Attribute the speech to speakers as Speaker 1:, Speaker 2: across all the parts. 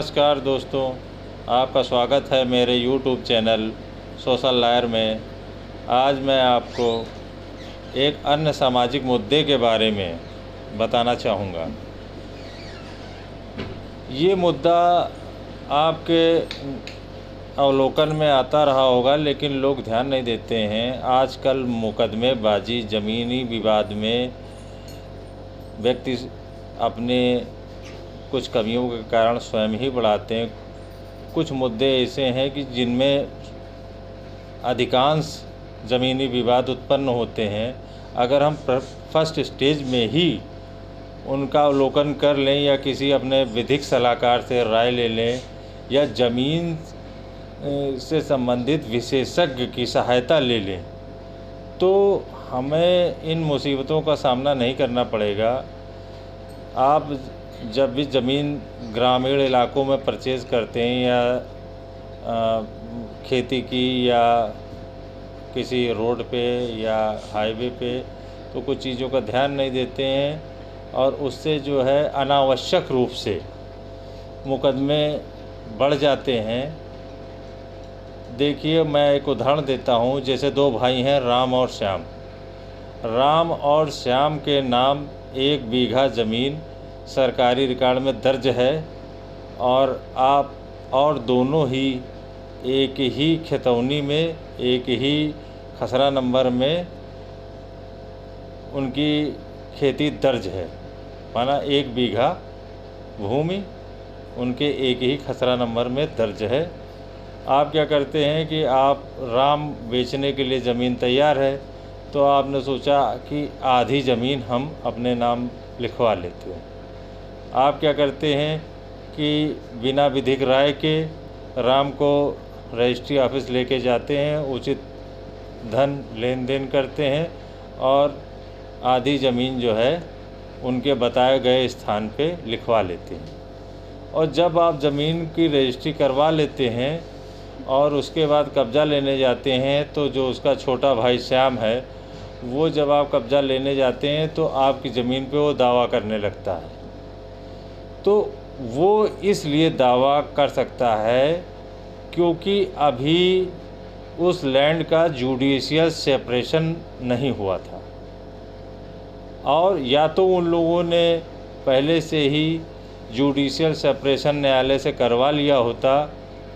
Speaker 1: नमस्कार दोस्तों, आपका स्वागत है मेरे YouTube चैनल सोशल लायर में। आज मैं आपको एक अन्य सामाजिक मुद्दे के बारे में बताना चाहूँगा। ये मुद्दा आपके अवलोकन में आता रहा होगा, लेकिन लोग ध्यान नहीं देते हैं। आजकल मुकदमेबाजी, ज़मीनी विवाद में व्यक्ति अपने कुछ कमियों के कारण स्वयं ही बढ़ाते हैं। कुछ मुद्दे ऐसे हैं कि जिनमें अधिकांश ज़मीनी विवाद उत्पन्न होते हैं। अगर हम फर्स्ट स्टेज में ही उनका अवलोकन कर लें या किसी अपने विधिक सलाहकार से राय ले लें या ज़मीन से संबंधित विशेषज्ञ की सहायता ले लें, तो हमें इन मुसीबतों का सामना नहीं करना पड़ेगा। आप जब भी ज़मीन ग्रामीण इलाकों में परचेज़ करते हैं या खेती की या किसी रोड पे या हाईवे पे, तो कुछ चीज़ों का ध्यान नहीं देते हैं और उससे जो है अनावश्यक रूप से मुकदमे बढ़ जाते हैं। देखिए, मैं एक उदाहरण देता हूँ। जैसे दो भाई हैं, राम और श्याम। राम और श्याम के नाम 1 बीघा ज़मीन सरकारी रिकॉर्ड में दर्ज है और दोनों ही एक ही खतौनी में, एक ही खसरा नंबर में उनकी खेती दर्ज है। माना 1 बीघा भूमि उनके एक ही खसरा नंबर में दर्ज है। आप क्या करते हैं कि आप राम बेचने के लिए ज़मीन तैयार है, तो आपने सोचा कि आधी ज़मीन हम अपने नाम लिखवा लेते हैं। आप क्या करते हैं कि बिना विधिक राय के राम को रजिस्ट्री ऑफिस लेके जाते हैं, उचित धन लेन देन करते हैं और आधी ज़मीन जो है उनके बताए गए स्थान पे लिखवा लेते हैं। और जब आप ज़मीन की रजिस्ट्री करवा लेते हैं और उसके बाद कब्ज़ा लेने जाते हैं, तो जो उसका छोटा भाई श्याम है, वो जब आप कब्ज़ा लेने जाते हैं तो आपकी ज़मीन पे वो दावा करने लगता है। तो वो इसलिए दावा कर सकता है क्योंकि अभी उस लैंड का जुडिशियल सेपरेशन नहीं हुआ था, और या तो उन लोगों ने पहले से ही जुडिशियल सेपरेशन न्यायालय से करवा लिया होता,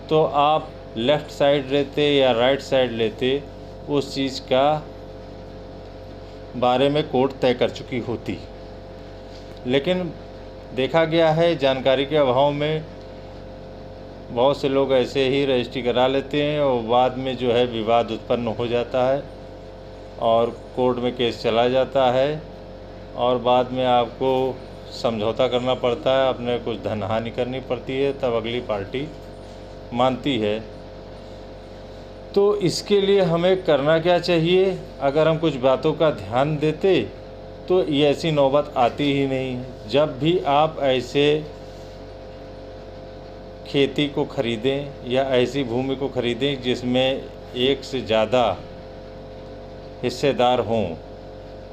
Speaker 1: तो आप लेफ़्ट साइड लेते या राइट साइड लेते, उस चीज़ का बारे में कोर्ट तय कर चुकी होती। लेकिन देखा गया है, जानकारी के अभाव में बहुत से लोग ऐसे ही रजिस्ट्री करा लेते हैं और बाद में जो है विवाद उत्पन्न हो जाता है और कोर्ट में केस चला जाता है और बाद में आपको समझौता करना पड़ता है, अपने कुछ धन हानि करनी पड़ती है, तब अगली पार्टी मानती है। तो इसके लिए हमें करना क्या चाहिए? अगर हम कुछ बातों का ध्यान देते तो ये ऐसी नौबत आती ही नहीं है। जब भी आप ऐसे खेती को ख़रीदें या ऐसी भूमि को ख़रीदें जिसमें एक से ज़्यादा हिस्सेदार हों,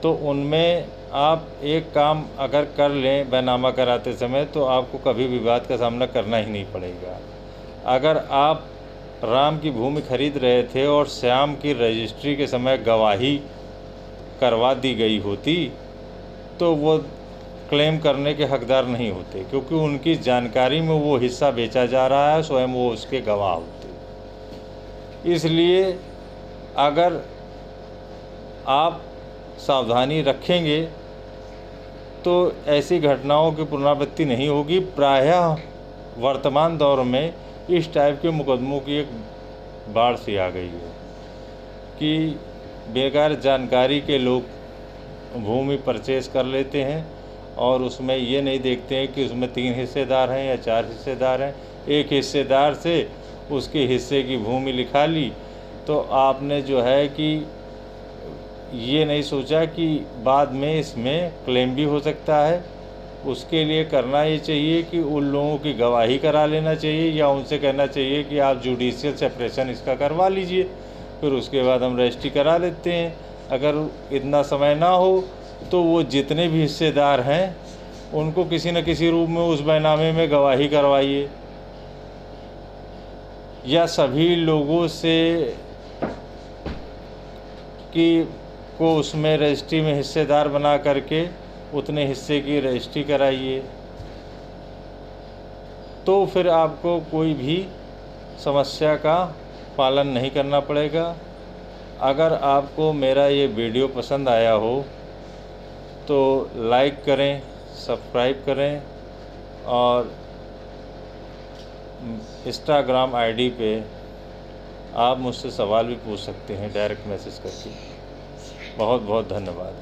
Speaker 1: तो उनमें आप एक काम अगर कर लें बैनामा कराते समय, तो आपको कभी विवाद का सामना करना ही नहीं पड़ेगा। अगर आप राम की भूमि खरीद रहे थे और श्याम की रजिस्ट्री के समय गवाही करवा दी गई होती, तो वो क्लेम करने के हकदार नहीं होते, क्योंकि उनकी जानकारी में वो हिस्सा बेचा जा रहा है, स्वयं वो उसके गवाह होते। इसलिए अगर आप सावधानी रखेंगे तो ऐसी घटनाओं की पुनरावृत्ति नहीं होगी। प्रायः वर्तमान दौर में इस टाइप के मुकदमों की एक बाढ़ सी आ गई है कि बेकार जानकारी के लोग भूमि परचेज़ कर लेते हैं और उसमें ये नहीं देखते हैं कि उसमें 3 हिस्सेदार हैं या 4 हिस्सेदार हैं। एक हिस्सेदार से उसके हिस्से की भूमि लिखा ली, तो आपने जो है कि ये नहीं सोचा कि बाद में इसमें क्लेम भी हो सकता है। उसके लिए करना ये चाहिए कि उन लोगों की गवाही करा लेना चाहिए या उनसे कहना चाहिए कि आप जुडिशियल सेपरेशन इसका करवा लीजिए, फिर उसके बाद हम रजिस्ट्री करा लेते हैं। अगर इतना समय ना हो तो वो जितने भी हिस्सेदार हैं उनको किसी न किसी रूप में उस बैनामे में गवाही करवाइए, या सभी लोगों से को उसमें रजिस्ट्री में हिस्सेदार बना करके उतने हिस्से की रजिस्ट्री कराइए, तो फिर आपको कोई भी समस्या का पालन नहीं करना पड़ेगा। अगर आपको मेरा ये वीडियो पसंद आया हो तो लाइक करें, सब्सक्राइब करें और इंस्टाग्राम आईडी पे आप मुझसे सवाल भी पूछ सकते हैं डायरेक्ट मैसेज करके। बहुत बहुत धन्यवाद।